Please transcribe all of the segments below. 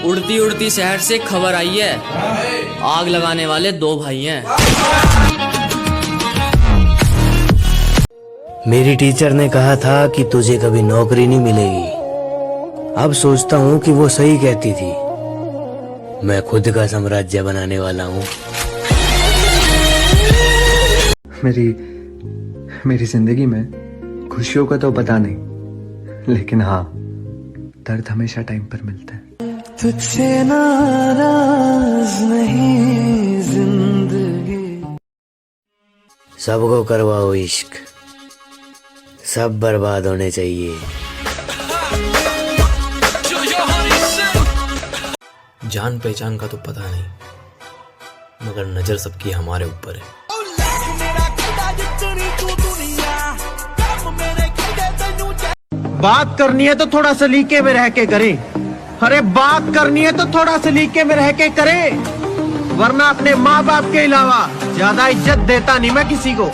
उड़ती उड़ती शहर से खबर आई है, आग लगाने वाले दो भाई हैं। मेरी टीचर ने कहा था कि तुझे कभी नौकरी नहीं मिलेगी। अब सोचता हूँ कि वो सही कहती थी। मैं खुद का साम्राज्य बनाने वाला हूँ। मेरी जिंदगी में खुशियों का तो पता नहीं, लेकिन हाँ, दर्द हमेशा टाइम पर मिलता है। तुझसे नाराज नहीं जिंदगी। सबको करवाओ इश्क, सब बर्बाद होने चाहिए। जान पहचान का तो पता नहीं, मगर नजर सबकी हमारे ऊपर है। बात करनी है तो थोड़ा सलीके में रह के करें। अरे बात करनी है तो थोड़ा सलीके में रह के करें, वरना अपने माँ बाप के अलावा ज्यादा इज्जत देता नहीं मैं किसी को।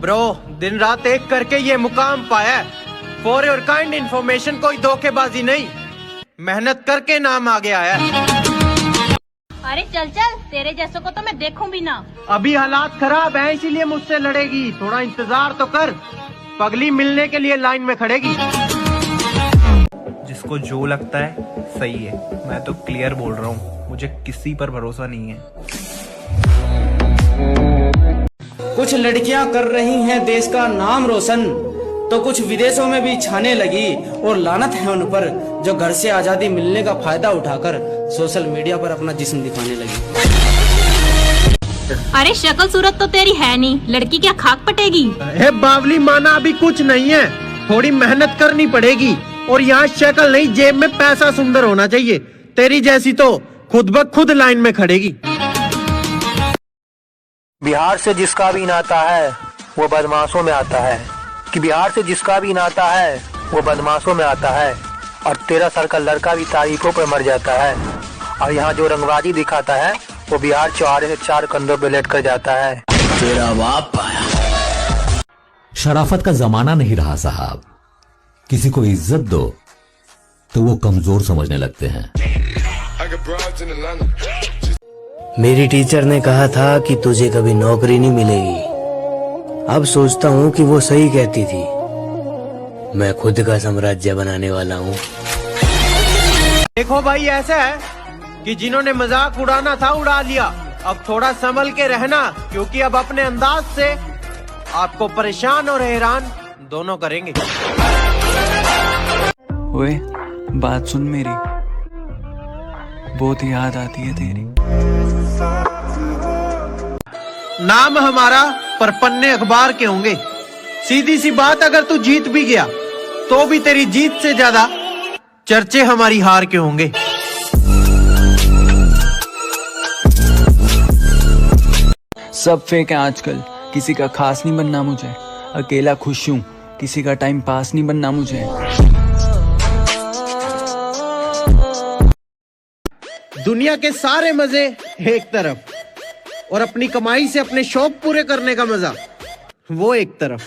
ब्रो, दिन रात एक करके ये मुकाम पाया। फॉर योर काइंड इन्फॉर्मेशन, कोई धोखेबाजी नहीं, मेहनत करके नाम आगे आया। अरे चल चल, तेरे जैसों को तो मैं देखूं भी ना। अभी हालात खराब है, इसीलिए मुझसे लड़ेगी। थोड़ा इंतजार तो कर, पगली मिलने के लिए लाइन में खड़ेगी। जिसको जो लगता है सही है, मैं तो क्लियर बोल रहा हूँ, मुझे किसी पर भरोसा नहीं है। कुछ लड़कियां कर रही हैं देश का नाम रोशन, तो कुछ विदेशों में भी छाने लगी। और लानत है उन पर जो घर से आजादी मिलने का फायदा उठाकर सोशल मीडिया पर अपना जिस्म दिखाने लगी। अरे शक्ल सूरत तो तेरी है नहीं, लड़की क्या खाक पटेगी। हे बावली माना, अभी कुछ नहीं है, थोड़ी मेहनत करनी पड़ेगी। और यहाँ शक्ल नहीं, जेब में पैसा सुंदर होना चाहिए। तेरी जैसी तो खुद ब खुद लाइन में खड़ेगी। बिहार से जिसका भी नाता है वो बदमाशों में आता है, कि बिहार से जिसका भी नाता है वो बदमाशों में आता है। और 13 साल का लड़का भी तारीफों पर मर जाता है। और यहाँ जो रंगबाजी दिखाता है वो बिहार चौहारे से 4 कंधों पे लेट कर जाता है। तेरा बाप आया। शराफत का जमाना नहीं रहा साहब, किसी को इज्जत दो तो वो कमजोर समझने लगते हैं। मेरी टीचर ने कहा था कि तुझे कभी नौकरी नहीं मिलेगी। अब सोचता हूँ कि वो सही कहती थी। मैं खुद का साम्राज्य बनाने वाला हूँ। देखो भाई, ऐसा है कि जिन्होंने मजाक उड़ाना था उड़ा लिया। अब थोड़ा संभल के रहना, क्योंकि अब अपने अंदाज से आपको परेशान और हैरान दोनों करेंगे। ओए, बात सुन मेरी, बहुत याद आती है तेरी। नाम हमारा पर पन्ने अखबार के होंगे। सीधी सी बात, अगर तू जीत भी गया तो भी तेरी जीत से ज्यादा चर्चे हमारी हार के होंगे। सब फेक है आजकल, किसी का खास नहीं बनना मुझे। अकेला खुश हूँ, किसी का टाइम पास नहीं बनना मुझे। दुनिया के सारे मजे एक तरफ, और अपनी कमाई से अपने शौक पूरे करने का मजा वो एक तरफ।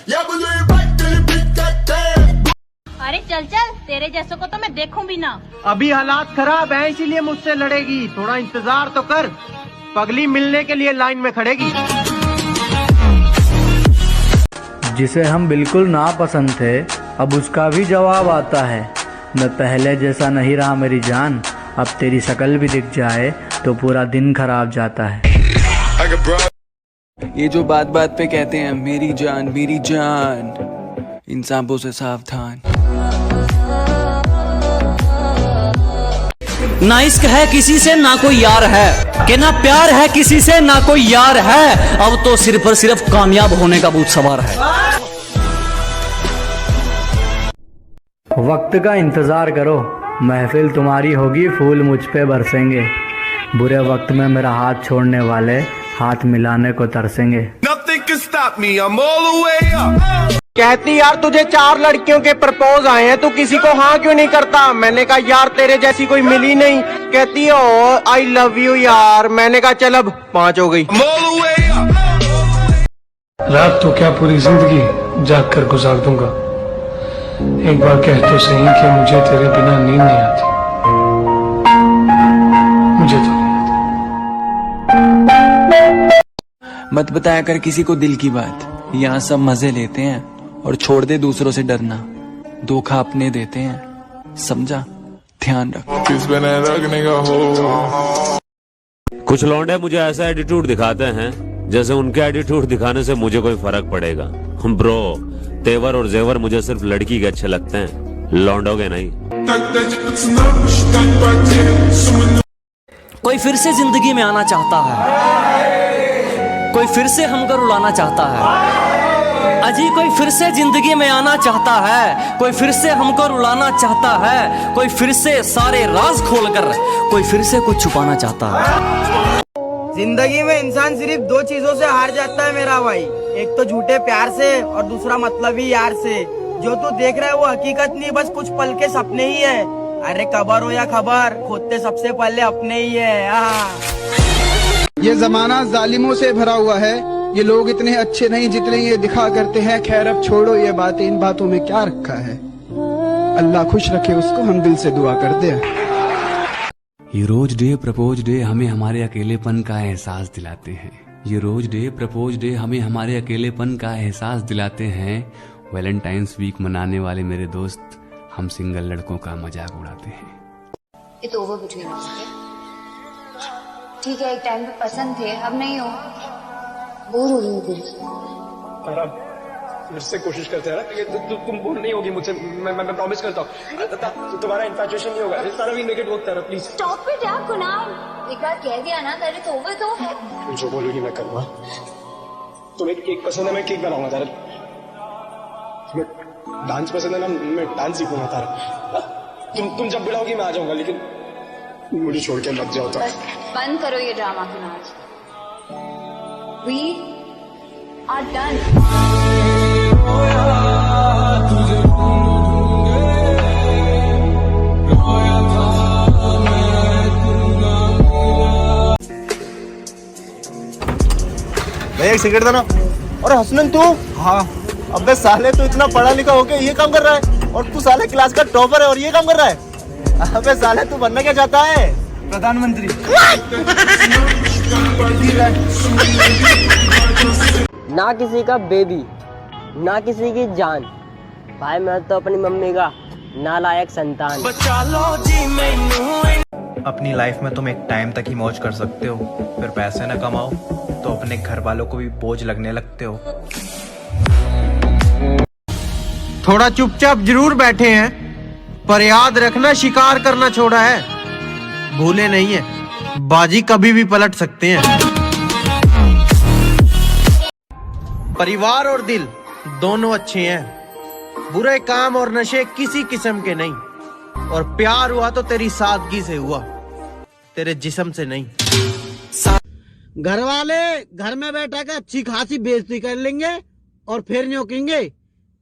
अरे चल चल, तेरे जैसों को तो मैं देखूं भी ना। अभी हालात खराब है, इसीलिए मुझसे लड़ेगी। थोड़ा इंतजार तो कर, पगली मिलने के लिए लाइन में खड़ेगी। जिसे हम बिल्कुल नापसंद थे, अब उसका भी जवाब आता है। मैं पहले जैसा नहीं रहा मेरी जान, अब तेरी शक्ल भी दिख जाए तो पूरा दिन खराब जाता है। ये जो बात बात पे कहते हैं मेरी जान, इन सांपों से सावधान। ना इश्क है किसी से ना कोई यार है, कि ना प्यार है किसी से ना कोई यार है। अब तो सिर्फ और सिर्फ कामयाब होने का भूत सवार है। वक्त का इंतजार करो, महफिल तुम्हारी होगी, फूल मुझ पे बरसेंगे। बुरे वक्त में मेरा हाथ छोड़ने वाले हाथ मिलाने को तरसेंगे। कहती यार तुझे 4 लड़कियों के प्रपोज आए हैं, तू किसी को हाँ क्यों नहीं करता? मैंने कहा यार तेरे जैसी कोई मिली नहीं। कहती है ओ आई लव यू यार। मैंने कहा चल अब 5 हो गई। रात तो क्या पूरी जिंदगी जाग कर गुजार दूंगा। एक बार कह तो सही कि मुझे तेरे बिना नींद नहीं आती। मत बताया कर किसी को दिल की बात, यहाँ सब मजे लेते हैं और छोड़ दे दूसरों से डरना, धोखा अपने देते हैं, समझा? ध्यान रख। कुछ लौंडे मुझे ऐसा एटीट्यूड दिखाते हैं जैसे उनके एटीट्यूड दिखाने से मुझे कोई फर्क पड़ेगा। ब्रो, तेवर और जेवर मुझे सिर्फ लड़की के अच्छे लगते हैं, लौंडों के नहीं। कोई फिर से जिंदगी में आना चाहता है, कोई फिर से हमको रुलाना चाहता है। अजी कोई फिर से जिंदगी में आना चाहता है, कोई फिर से हमको रुलाना चाहता है, कोई फिर से सारे राज खोलकर कोई फिर से कुछ छुपाना चाहता है। जिंदगी में इंसान सिर्फ दो चीजों से हार जाता है मेरा भाई, एक तो झूठे प्यार से और दूसरा मतलबी यार से। जो तू देख रहा है वो हकीकत नहीं, बस कुछ पल के सपने ही है। अरे खबर हो या खबर, खोदते सबसे पहले अपने ही है। ये जमाना जालिमों से भरा हुआ है, ये लोग इतने अच्छे नहीं जितने ये दिखा करते हैं। खैर अब छोड़ो ये बातें, इन बातों में क्या रखा है। अल्लाह खुश रखे उसको, हम दिल से दुआ करते हैं। ये रोज डे प्रपोज डे हमें हमारे अकेलेपन का एहसास दिलाते हैं। ये रोज डे प्रपोज डे हमें हमारे अकेलेपन का एहसास दिलाते हैं। वैलेंटाइंस वीक मनाने वाले मेरे दोस्त हम सिंगल लड़कों का मजाक उड़ाते हैं। It's over between us, okay? ठीक है, एक टाइम पे पसंद थे, अब नहीं हो। बोर हो रही हूँ तेरे से। फिर से कोशिश करते हैं ना, तुम बोर नहीं होगी मुझसे, मैं प्रॉमिस करता हूँ। तुम्हारा इन्फैचुएशन नहीं होगा। Sara we make it work Tara, please. Stop it यार कुणाल, एक बार कह दिया ना तेरे तो ओवर तो है। तुम जो बोलोगी मैं करूँगा। तुम्हें केक पसंद है, मैं केक बनाऊंगा तारा। तुम्हें डांस पसंद है ना, मैं डांस सीखूंगा तारा। तुम जब बुलाओगी मैं आ जाऊंगा, लेकिन मुझे छोड़ के मत जाओ। बस बंद करो ये drama Kunal. We are done. भैया एक सिगरेट देना। और हसनन तू? हाँ। अबे साले तू इतना पढ़ा लिखा होके ये काम कर रहा है, और तू साले क्लास का टॉपर है और ये काम कर रहा है। अबे साले तू बनना क्या चाहता है? प्रधानमंत्री। ना किसी का बेबी, ना किसी की जान, भाई मैं तो अपनी मम्मी का नालायक संतान। अपनी लाइफ में तुम एक टाइम तक ही मौज कर सकते हो, फिर पैसे न कमाओ तो अपने घर वालों को भी बोझ लगने लगते हो। थोड़ा चुपचाप जरूर बैठे हैं, पर याद रखना शिकार करना छोड़ा है, भूले नहीं है, बाजी कभी भी पलट सकते हैं। परिवार और दिल दोनों अच्छे हैं, बुरे काम और नशे किसी किस्म के नहीं, और प्यार हुआ तो तेरी सादगी से हुआ, तेरे जिस्म से नहीं। घर वाले घर में बैठा के अच्छी खासी बेइज्जती कर लेंगे और फिर न्योकेंगे।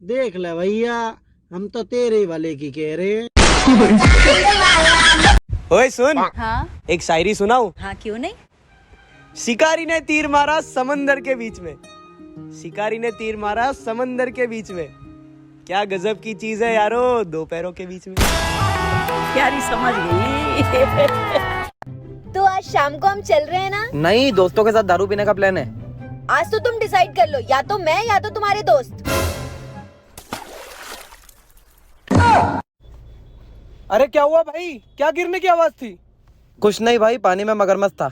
देख ले भैया, हम तो तेरे वाले की कह रहे हैं। ओए सुन। हाँ? एक शायरी सुनाऊं? हाँ क्यों नहीं। शिकारी ने तीर मारा समंदर के बीच में, शिकारी ने तीर मारा समंदर के बीच में, क्या गजब की चीज है यारो, दो पैरों के बीच में। यारी समझ गई। तो आज शाम को हम चल रहे हैं ना? नहीं, दोस्तों के साथ दारू पीने का प्लान है। आज तो तुम डिसाइड कर लो, या तो मैं या तो तुम्हारे दोस्त। अरे क्या हुआ भाई, क्या गिरने की आवाज थी? कुछ नहीं भाई, पानी में मगरमच्छ था।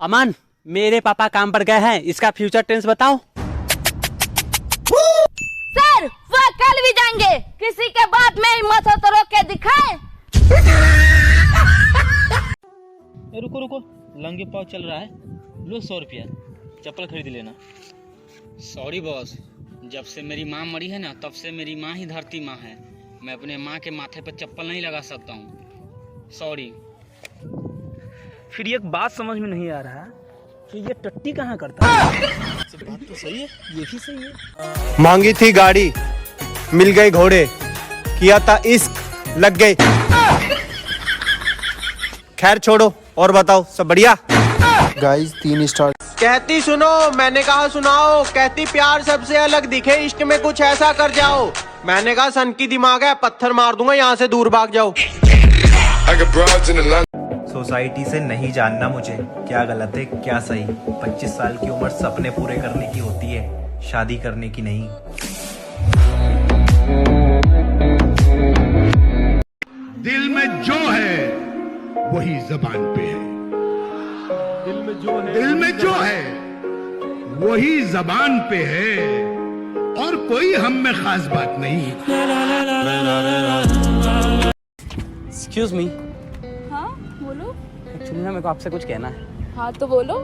अमन, मेरे पापा काम पर गए हैं, इसका फ्यूचर टेंस बताओ। सर वो कल भी जाएंगे, किसी के बात में हिम्मत हो तो रोक के दिखाए। रुको रुको, लंगे पाव चल रहा है, लो 100 रुपया, चप्पल खरीद लेना। सॉरी बॉस, जब से मेरी माँ मरी है ना, तब से मेरी माँ ही धरती माँ है। मैं अपने माँ के माथे पर चप्पल नहीं लगा सकता हूँ, सॉरी। फिर एक बात समझ में नहीं आ रहा कि ये टट्टी कहाँ करता है। बात तो सही है, ये भी सही है। मांगी थी गाड़ी, मिल गई घोड़े, किया था इश्क, लग गए। खैर छोड़ो, और बताओ सब बढ़िया? Guys 3 star. कहती सुनो, मैंने कहा सुनाओ, कहती प्यार सबसे अलग दिखे, इश्क में कुछ ऐसा कर जाओ। मैंने कहा सन की दिमाग है, पत्थर मार दूंगा, यहाँ से दूर भाग जाओ। सोसाइटी से नहीं जानना मुझे क्या गलत है क्या सही। 25 साल की उम्र सपने पूरे करने की होती है, शादी करने की नहीं। दिल में जो है वही जबान पे है। दिल में जो है वही जबान पे है, और कोई हम में खास बात नहीं। एक्सक्यूज मी, हाँ बोलो। एक्चुअली ना मेरे को आपसे कुछ कहना है। हाँ तो बोलो।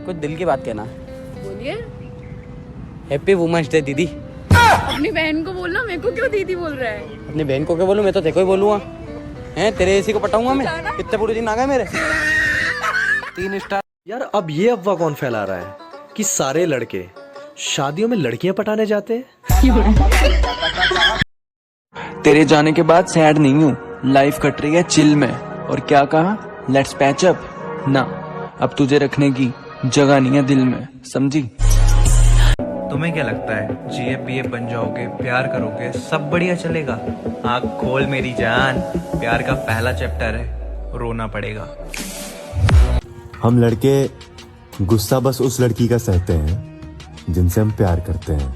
कुछ दिल की बात कहना है। बोलिए। हैप्पी वुमेन्स डे दीदी। अपनी बहन को बोलना, मेरे को क्यों दीदी बोल रहा है? अपनी बहन को क्या बोलूं, मैं तो तेरे को ही बोलूंगा। हैं तेरे एसी को पटाऊंगा मैं। कितने पूरे दिन आ गए मेरे 3 स्टार। यार अब ये अफवाह कौन फैला रहा है कि सारे लड़के शादियों में लड़कियां पटाने जाते हैं? तेरे जाने के बाद सैड नहीं हूँ, लाइफ कट रही है चिल में। और क्या कहा, लेट्स पैच अप ना, अब तुझे रखने की जगह नहीं है दिल में, समझी? तुम्हें क्या लगता है जीए पीए बन जाओगे, प्यार करोगे, सब बढ़िया चलेगा? आँख खोल मेरी जान, प्यार का पहला चैप्टर है, रोना पड़ेगा। हम लड़के गुस्सा बस उस लड़की का सहते हैं जिनसे हम प्यार करते हैं,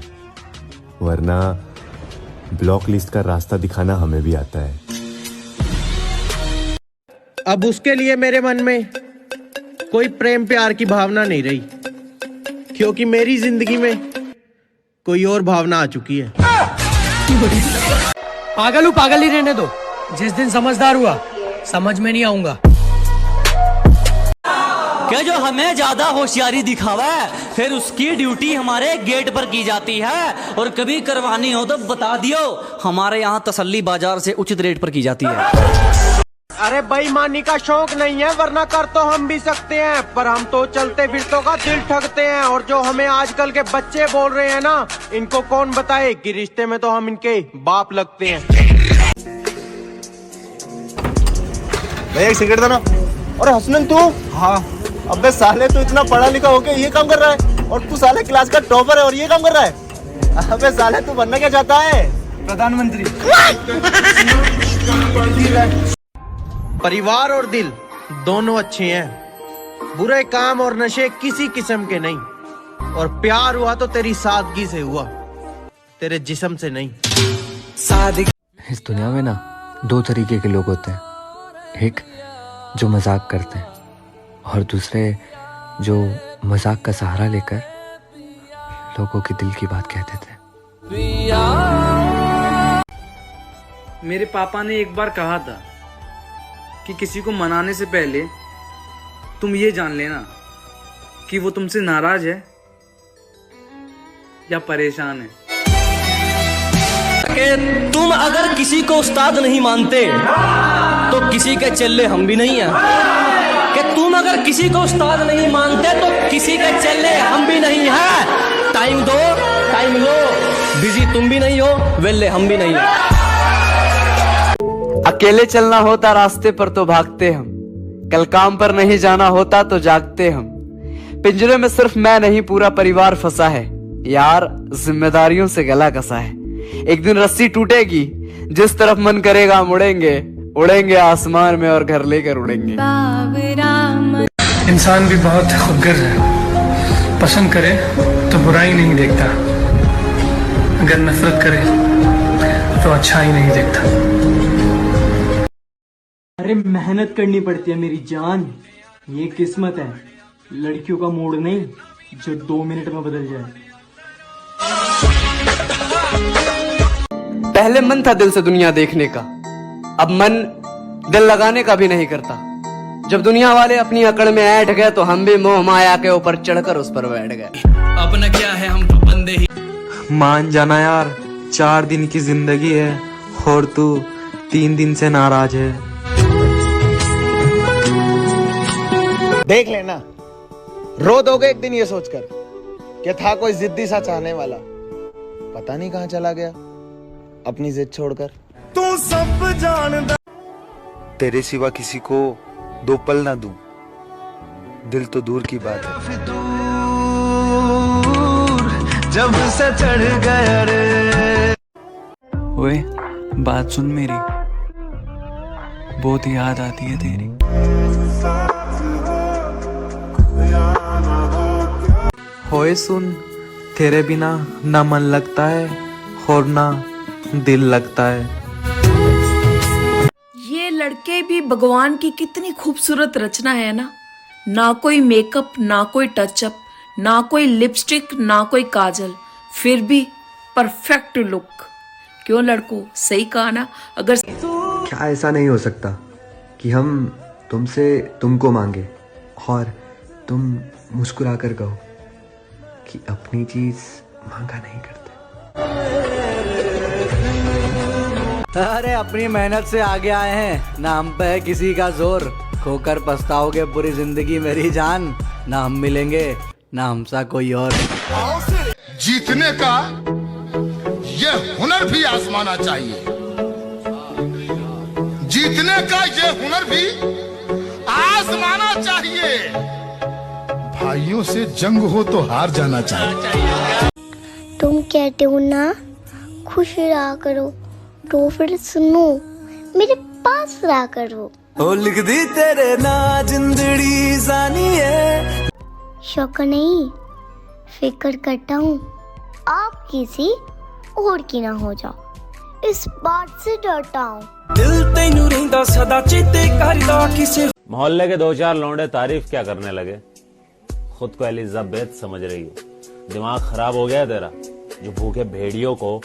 वरना ब्लॉक लिस्ट का रास्ता दिखाना हमें भी आता है। अब उसके लिए मेरे मन में कोई प्रेम प्यार की भावना नहीं रही, क्योंकि मेरी जिंदगी में कोई और भावना आ चुकी है। पागल ही रहने दो, जिस दिन समझदार हुआ समझ में नहीं आऊंगा। क्या जो हमें ज्यादा होशियारी दिखावा है, फिर उसकी ड्यूटी हमारे गेट पर की जाती है, और कभी करवानी हो तो बता दियो, हमारे यहाँ तसल्ली बाजार से उचित रेट पर की जाती है। अरे बेईमानी का शौक नहीं है, वरना कर तो हम भी सकते हैं, पर हम तो चलते फिरतों का दिल ठगते हैं। और जो हमें आजकल के बच्चे बोल रहे हैं ना, इनको कौन बताए कि रिश्ते में तो हम इनके बाप लगते हैं। भैया एक सिगरेट देना। और हसनन तू? हाँ। अबे साले तू इतना पढ़ा लिखा होके ये काम कर रहा है, और तू साले क्लास का टॉपर है और ये काम कर रहा है? अबे साले तू बनना क्या चाहता है? प्रधानमंत्री। परिवार और दिल दोनों अच्छे हैं, बुरे काम और नशे किसी किस्म के नहीं, और प्यार हुआ तो तेरी सादगी से हुआ, तेरे जिस्म से नहीं। इस दुनिया में ना 2 तरीके के लोग होते हैं, एक जो मजाक करते हैं और दूसरे जो मजाक का सहारा लेकर लोगों के दिल की बात कह देते हैं। मेरे पापा ने एक बार कहा था कि किसी को मनाने से पहले तुम ये जान लेना कि वो तुमसे नाराज है या परेशान है। कि तुम अगर किसी को उस्ताद नहीं मानते तो किसी के चेले हम भी नहीं हैं। कि तुम अगर किसी को उस्ताद नहीं मानते तो किसी के चेले हम भी नहीं हैं। टाइम दो, टाइम लो, बिजी तुम भी नहीं हो, वेले हम भी नहीं हैं। अकेले चलना होता रास्ते पर तो भागते हम, कल काम पर नहीं जाना होता तो जागते हम। पिंजरे में सिर्फ मैं नहीं पूरा परिवार फंसा है, यार जिम्मेदारियों से गला कसा है। एक दिन रस्सी टूटेगी, जिस तरफ मन करेगा मुड़ेंगे, उड़ेंगे आसमान में और घर लेकर उड़ेंगे। इंसान भी बहुत खुदगर्ज है, पसंद करे तो बुराई नहीं देखता, अगर नफरत करे तो अच्छा ही नहीं देखता। अरे मेहनत करनी पड़ती है मेरी जान, ये किस्मत है, लड़कियों का मूड नहीं जो 2 मिनट में बदल जाए। पहले मन था दिल से दुनिया देखने का, अब मन दिल लगाने का भी नहीं करता। जब दुनिया वाले अपनी अकड़ में ऐठ गए तो हम भी मोह माया के ऊपर चढ़कर उस पर बैठ गए। अपना क्या है, हम तो बंदे ही। मान जाना यार, 4 दिन की जिंदगी है और तू 3 दिन से नाराज है। देख लेना, रो दोगे एक दिन ये सोचकर कि था कोई जिद्दी सा चाहने वाला, पता नहीं कहाँ चला गया अपनी जिद छोड़कर। तू सब जानदा, तेरे सिवा किसी को 2 पल ना दूं, दिल तो दूर की बात है। जब से चढ़ गया रे। ओए बात सुन मेरी, बहुत याद आती है तेरी। होए सुन, तेरे बिना ना मन लगता है और ना दिल लगता है। ये लड़के भी भगवान की कितनी खूबसूरत रचना है ना कोई मेकअप, ना कोई टचअप, ना कोई लिपस्टिक, ना कोई काजल, फिर भी परफेक्ट लुक। क्यों लड़कों, सही कहा ना? अगर क्या ऐसा नहीं हो सकता कि हम तुमसे तुमको मांगे और तुम मुस्कुरा कर कहो कि अपनी चीज मांगा नहीं करते। अरे अपनी मेहनत से आगे आए हैं, ना हम पे है किसी का जोर। खोकर पछताओगे पूरी जिंदगी मेरी जान, ना हम मिलेंगे ना हमसा कोई और। जीतने का ये हुनर भी आजमाना चाहिए, जीतने का ये हुनर भी आजमाना चाहिए। भाइयों से जंग हो तो हार जाना चाहिए। तुम कहते हो ना खुश रहा करो, तो फिर सुनो मेरे पास रहा करो। ओ लिख दी तेरे ना जिंदड़ी जानी है। शौक नहीं, फिक्र करता हूँ आप किसी और की ना हो जाओ, इस बात से डरता हूँ। दिल तेनू रहिंदा सदा चेते करदा किसे। मोहल्ले के 2-4 लौंडे तारीफ क्या करने लगे, खुद को एलिजाबेथ समझ रही हो। दिमाग खराब हो गया तेरा, जो भूखे भेड़ियों को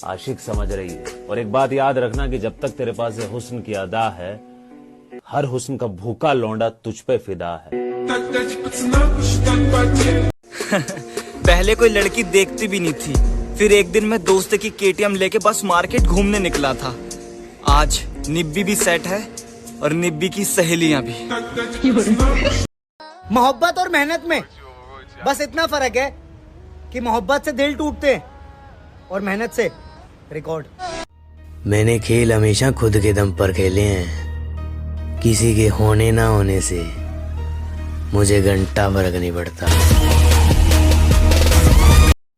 आशिक समझ रही है। और एक बात याद रखना कि जब तक तेरे पास ये हुस्न की अदा है, हर हुस्न का भूखा लौंडा तुझ पे फिदा है। पहले कोई लड़की देखती भी नहीं थी, फिर एक दिन मैं दोस्त की केटीएम लेके बस मार्केट घूमने निकला था। आज निब्बी भी सेट है और निब्बी की सहेलियां भी। मोहब्बत और मेहनत में बस इतना फर्क है कि मोहब्बत से दिल टूटते हैं और मेहनत से रिकॉर्ड। मैंने खेल हमेशा खुद के दम पर खेले हैं, किसी के होने ना होने से मुझे घंटा फर्क नहीं पड़ता।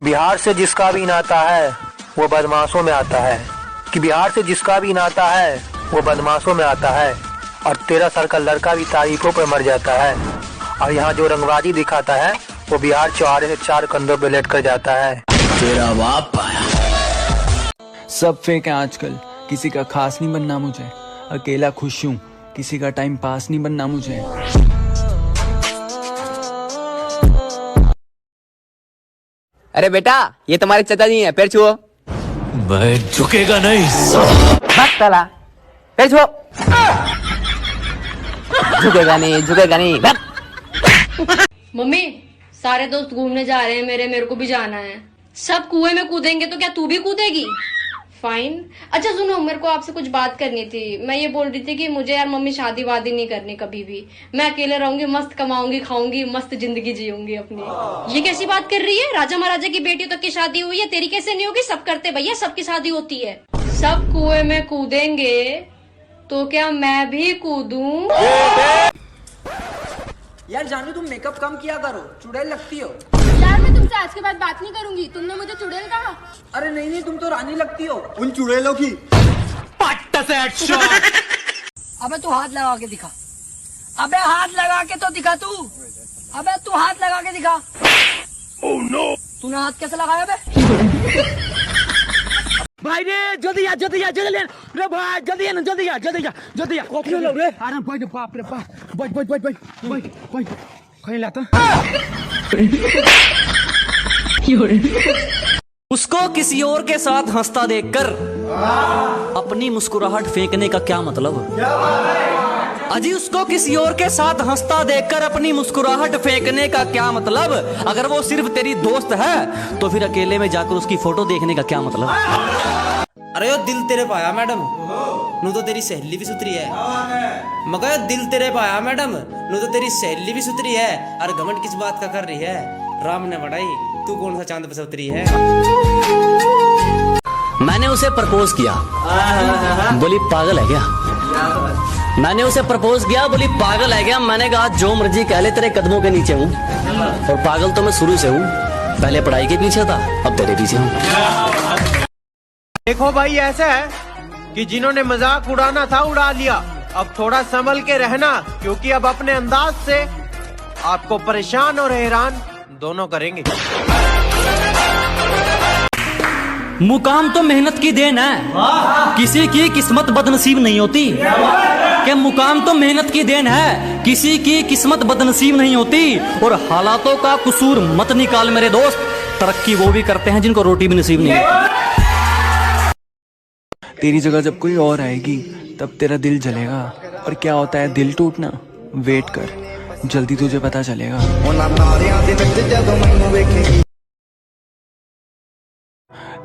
बिहार से जिसका भी नाता है वो बदमाशों में आता है, कि बिहार से जिसका भी नाता है वो बदमाशों में आता है, और 13 साल का लड़का भी तारीखों पर मर जाता है, और यहाँ जो रंगबाजी दिखाता है वो बिहार चौहारे से 4 कंधों पे लेट कर जाता है। तेरा बाप आया। सब फेक है आजकल, किसी का खास नहीं बनना मुझे, अकेला खुश हूँ, किसी का टाइम पास नहीं बनना मुझे। अरे बेटा, ये तुम्हारे चाचा जी हैं, पैर छुओ। मैं झुकेगा नहीं। बस साला, पैर छुओ। झुकेगा नहीं। मम्मी, सारे दोस्त घूमने जा रहे हैं, मेरे को भी जाना है। सब कुएं में कूदेंगे तो क्या तू भी कूदेगी? फाइन। अच्छा सुनो, मेरे को आपसे कुछ बात करनी थी। मैं ये बोल रही थी कि मुझे यार मम्मी शादी वादी नहीं करनी कभी भी। मैं अकेले रहूंगी, मस्त कमाऊंगी, खाऊंगी, मस्त जिंदगी जीऊंगी अपनी। ये कैसी बात कर रही है? राजा महाराजा की बेटियों तक की शादी हुई है, तेरी कैसे नहीं होगी? सब करते भैया, सबकी शादी होती है। सब कुएं में कूदेंगे तो क्या मैं भी कूदूं? यार जानू, तुम मेकअप कम किया करो, चुड़ैल लगती हो। यार मैं तुमसे आज के बाद बात नहीं करूंगी, तुमने मुझे चुड़ैल कहा। अरे नहीं, तुम तो रानी लगती हो। उन चुड़ैलों की पट्टा से हेडशॉट। अबे तू हाथ लगा के दिखा। अबे हाथ लगा के तो दिखा तू। अबे तू हाथ लगा के दिखा। ओह नो, तूने हाथ कैसे लगाया बे? भाई रे, जल्दी आ रे भाई, जल्दी आ। कॉफी लो रे। अरे भाई, बाप रे बाप, भाई कहीं लाता। उसको किसी और के साथ हंसता देखकर अपनी मुस्कुराहट फेंकने का क्या मतलब? अजी, उसको किसी और के साथ हंसता देखकर अपनी मुस्कुराहट फेंकने का क्या मतलब? अगर वो सिर्फ तेरी दोस्त है तो फिर अकेले में जाकर उसकी फोटो देखने का क्या मतलब? अरे यो दिल तेरे पाया मैडम, नू तो तेरी सहेली भी सुथरी है। मगर दिल तेरे पाया मैडम, नू तो तेरी सहेली भी सुथरी है। अरे घमंड किस बात का कर रही है? राम ने बढ़ाई, तू कौन सा चांद पे से उतरी है? मैंने उसे प्रपोज किया, बोली पागल है क्या? मैंने उसे प्रपोज किया, बोली पागल है क्या? मैंने कहा जो मर्जी कह ले, तेरे कदमों के नीचे हूँ, और पागल तो मैं शुरू से हूँ। पहले पढ़ाई के पीछे था, अब तेरे पीछे हूँ। देखो भाई, ऐसा है कि जिन्होंने मजाक उड़ाना था उड़ा लिया। अब थोड़ा संभल के रहना, क्योंकि अब अपने अंदाज से आपको परेशान और हैरान दोनों करेंगे। मुकाम तो मेहनत की देन है, किसी की किस्मत बदनसीब नहीं होती। कि मुकाम तो मेहनत की देन है, किसी की किस्मत बदनसीब नहीं होती। और हालातों का कसूर मत निकाल मेरे दोस्त, तरक्की वो भी करते हैं जिनको रोटी भी नसीब नहीं होती। तेरी जगह जब कोई और आएगी तब तेरा दिल जलेगा। और क्या होता है दिल टूटना? वेट कर, जल्दी तुझे पता चलेगा।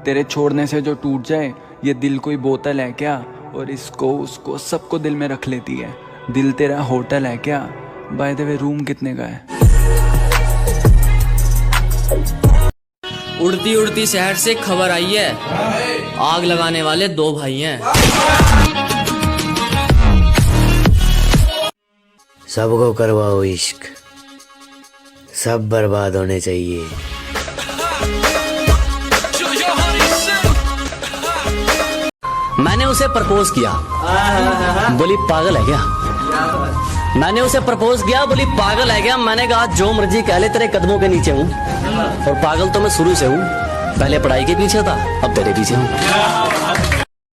तेरे छोड़ने से जो टूट जाए, ये दिल कोई बोतल है क्या? और इसको उसको सबको दिल में रख लेती है। दिल तेरा होटल है क्या? बाय द वे रूम कितने का है? उड़ती उड़ती शहर से खबर आई है, आग लगाने वाले 2 भाई हैं। सबको करवाओ इश्क, सब बर्बाद होने चाहिए। मैंने उसे प्रपोज किया, बोली पागल है क्या? मैंने उसे प्रपोज किया, बोली पागल है क्या? मैंने कहा जो मर्जी कह ले, तेरे कदमों के नीचे हूँ। और पागल तो मैं शुरू से हूँ, पहले पढ़ाई के पीछे था, अब तेरे पीछे हूँ।